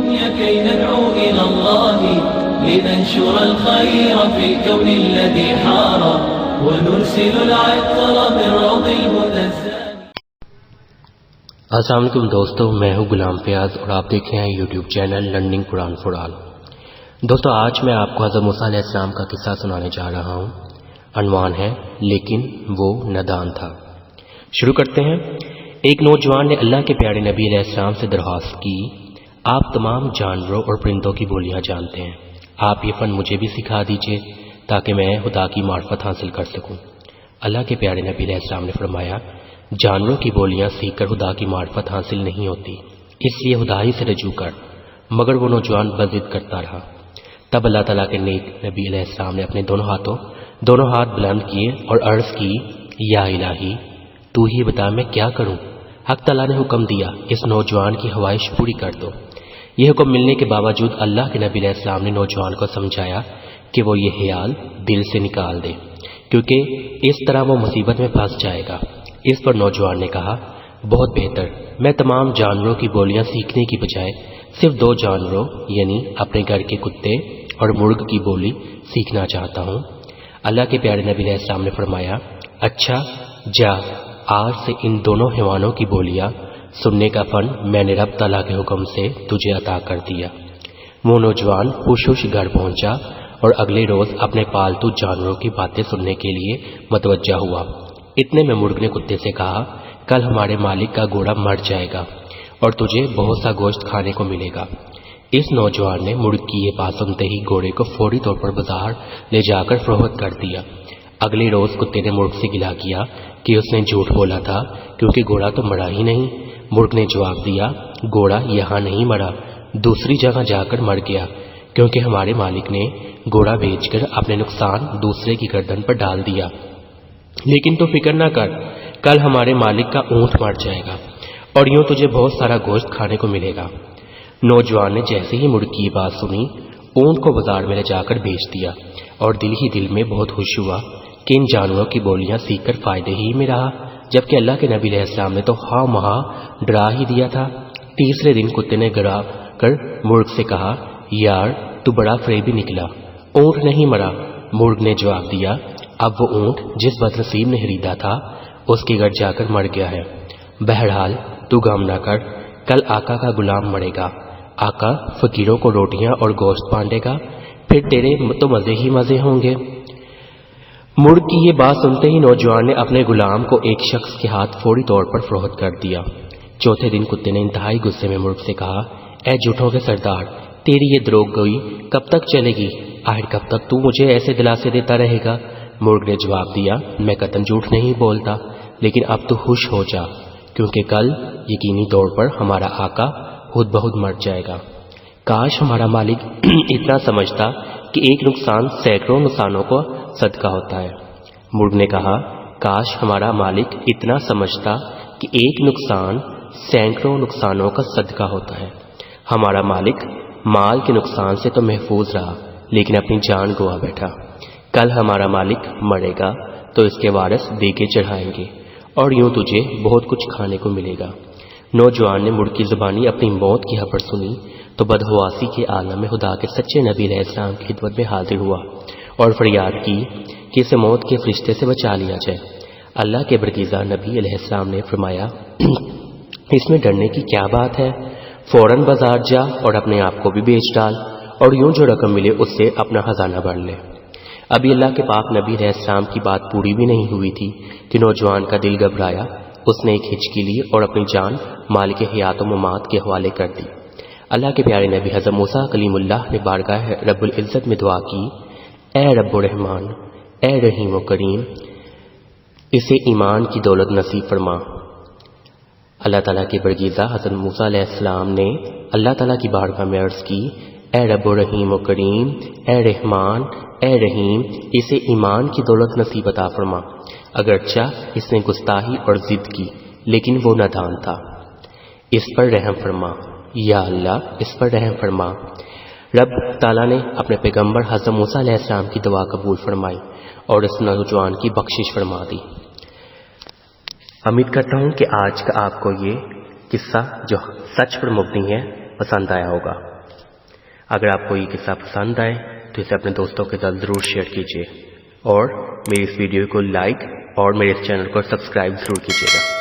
الدنيا كي ندعو إلى الله لننشر الخير في الكون الذي حار ونرسل العطر من روض المنزل. السلام علیکم دوستو، میں ہوں غلام فیاض اور آپ دیکھ رہے ہیں YouTube channel learning Quran for all. دوستو آج میں آپ کو حضرت موسیٰ علیہ السلام کا قصہ سنانے جا رہا ہوں. عنوان ہے لیکن وہ نادان تھا. شروع کرتے ہیں. ایک نوجوان نے اللہ کے پیارے نبی علیہ السلام سے درخواست کی، آپ تمام جانوروں اور پرندوں کی بولیاں جانتے ہیں، آپ یہ فن مجھے بھی سکھا دیجئے تاکہ میں خدا کی معرفت حاصل کر سکوں. اللہ کے پیارے نبی علیہ السلام نے فرمایا، جانوروں کی بولیاں سیکھ کر خدا کی معرفت حاصل نہیں ہوتی، اس لیے خدا ہی سے رجوع کر. مگر وہ نوجوان بضد کرتا رہا. تب اللہ تعالیٰ کے نیک نبی علیہ السلام نے اپنے دونوں ہاتھ بلند کیے اور عرض کی، یا الہی تو ہی بتا میں کیا کروں. حق تعالیٰ نے حکم دیا، اس نوجوان کی خواہش پوری کر دو. یہ حکم ملنے کے باوجود اللہ کے نبی علیہ السلام نے نوجوان کو سمجھایا کہ وہ یہ خیال دل سے نکال دے، کیونکہ اس طرح وہ مصیبت میں پھنس جائے گا. اس پر نوجوان نے کہا، بہت بہتر، میں تمام جانوروں کی بولیاں سیکھنے کی بجائے صرف 2 جانوروں یعنی اپنے گھر کے کتے اور مرغ کی بولی سیکھنا چاہتا ہوں. اللہ کے پیارے نبی علیہ السلام نے فرمایا، اچھا جا، آج سے ان دونوں حیوانوں کی بولیاں سننے کا فن میں نے رب تعالیٰ کے حکم سے تجھے عطا کر دیا. وہ نوجوان خوش گھر پہنچا اور اگلے روز اپنے پالتو جانوروں کی باتیں سننے کے لیے متوجہ ہوا. اتنے میں مرغ نے کتے سے کہا، کل ہمارے مالک کا گھوڑا مر جائے گا اور تجھے بہت سا گوشت کھانے کو ملے گا. اس نوجوان نے مرغ کی یہ بات سنتے ہی گھوڑے کو فوری طور پر بازار لے جا کر فروخت کر دیا. اگلے روز کتے نے مرغ سے گلا کیا کہ اس نے جھوٹ بولا تھا کیونکہ گھوڑا تو مرا ہی نہیں. مرغ نے جواب دیا، گھوڑا یہاں نہیں مرا، دوسری جگہ جا کر مر گیا، کیونکہ ہمارے مالک نے گھوڑا بیچ کر اپنے نقصان دوسرے کی گردن پر ڈال دیا. لیکن تو فکر نہ کر، کل ہمارے مالک کا اونٹ مر جائے گا اور یوں تجھے بہت سارا گوشت کھانے کو ملے گا. نوجوان نے جیسے ہی مرغ کی بات سنی، اونٹ کو بازار میں لے جا کر بیچ دیا اور دل ہی دل میں بہت خوش ہوا کہ ان جانوروں کی بولیاں سیکھ کر فائدے ہی میں رہا، جبکہ اللہ کے نبی علیہ السلام نے تو خواہ مہا ڈرا ہی دیا تھا. تیسرے دن کتے نے گرا کر مرغ سے کہا، یار تو بڑا فریبی نکلا، اونٹ نہیں مرا. مرغ نے جواب دیا، اب وہ اونٹ جس بدنصیب نے خریدا تھا اس کے گھر جا کر مر گیا ہے. بہرحال تو غم نہ کر، کل آقا کا غلام مرے گا، آقا فقیروں کو روٹیاں اور گوشت بانٹے گا، پھر تیرے تو مزے ہی مزے ہوں گے. مرغ کی یہ بات سنتے ہی نوجوان نے اپنے غلام کو ایک شخص کے ہاتھ فوری طور پر فروخت کر دیا. چوتھے دن کتے نے انتہائی غصے میں مرغ سے کہا، اے جھوٹوں کے سردار، تیری یہ دروغ گوئی کب تک چلے گی؟ آخر کب تک تو مجھے ایسے دلاسے دیتا رہے گا؟ مرغ نے جواب دیا، میں قطعاً جھوٹ نہیں بولتا، لیکن اب تو خوش ہو جا کیونکہ کل یقینی طور پر ہمارا آقا خود بخود مر جائے گا. کاش ہمارا مالک اتنا سمجھتا کہ ایک نقصان سینکڑوں نقصانوں کو صدقہ ہوتا ہے. مرغ نے کہا، کاش ہمارا مالک اتنا سمجھتا کہ ایک نقصان سینکڑوں نقصانوں کا صدقہ ہوتا ہے. ہمارا مالک مال کے نقصان سے تو محفوظ رہا لیکن اپنی جان گوا بیٹھا. کل ہمارا مالک مرے گا تو اس کے وارث دیگے چڑھائیں گے اور یوں تجھے بہت کچھ کھانے کو ملے گا. نوجوان نے مرغ کی زبانی اپنی موت کی خبر سنی تو بدحواسی کے عالم میں خدا کے سچے نبی علیہ السلام کی خدمت میں حاضر ہوا اور فریاد کی کہ اسے موت کے فرشتے سے بچا لیا جائے. اللہ کے برگزیدہ نبی علیہ السلام نے فرمایا، اس میں ڈرنے کی کیا بات ہے؟ فوراً بازار جا اور اپنے آپ کو بھی بیچ ڈال اور یوں جو رقم ملے اس سے اپنا خزانہ بھر لے. ابھی اللہ کے پاک نبی علیہ السلام کی بات پوری بھی نہیں ہوئی تھی کہ نوجوان کا دل گھبرایا. اس نے ایک ہچکی لی اور اپنی جان مالک حیات و ممات کے حوالے کر دی. اللہ کے پیارے نبی حضرت موسیٰ کلیم اللہ نے بارگاہ رب العزت میں دعا کی، اے رب الرحمن، اے رحیم و کریم، اسے ایمان کی دولت نصیب فرما. اللہ تعالیٰ کے برگزیدہ حضرت موسیٰ علیہ السلام نے اللہ تعالیٰ کی بارگاہ میں عرض کی، اے رب الرحیم و کریم، اے رحمان، اے رحیم، اسے ایمان کی دولت نصیب عطا فرما. اگرچہ اس نے گستاخی اور ضد کی لیکن وہ نادان تھا. اس پر رحم فرما، یا اللہ اس پر رحم فرما. رب تعالیٰ نے اپنے پیغمبر حضرت موسیٰ علیہ السلام کی دعا قبول فرمائی اور اس نوجوان کی بخشش فرما دی. امید کرتا ہوں کہ آج کا آپ کو یہ قصہ جو سچ پر مبنی ہے پسند آیا ہوگا. اگر آپ کو یہ قصہ پسند آئے تو اسے اپنے دوستوں کے ساتھ ضرور شیئر کیجیے اور میری اس ویڈیو کو لائک اور میرے اس چینل کو سبسکرائب ضرور کیجیے گا.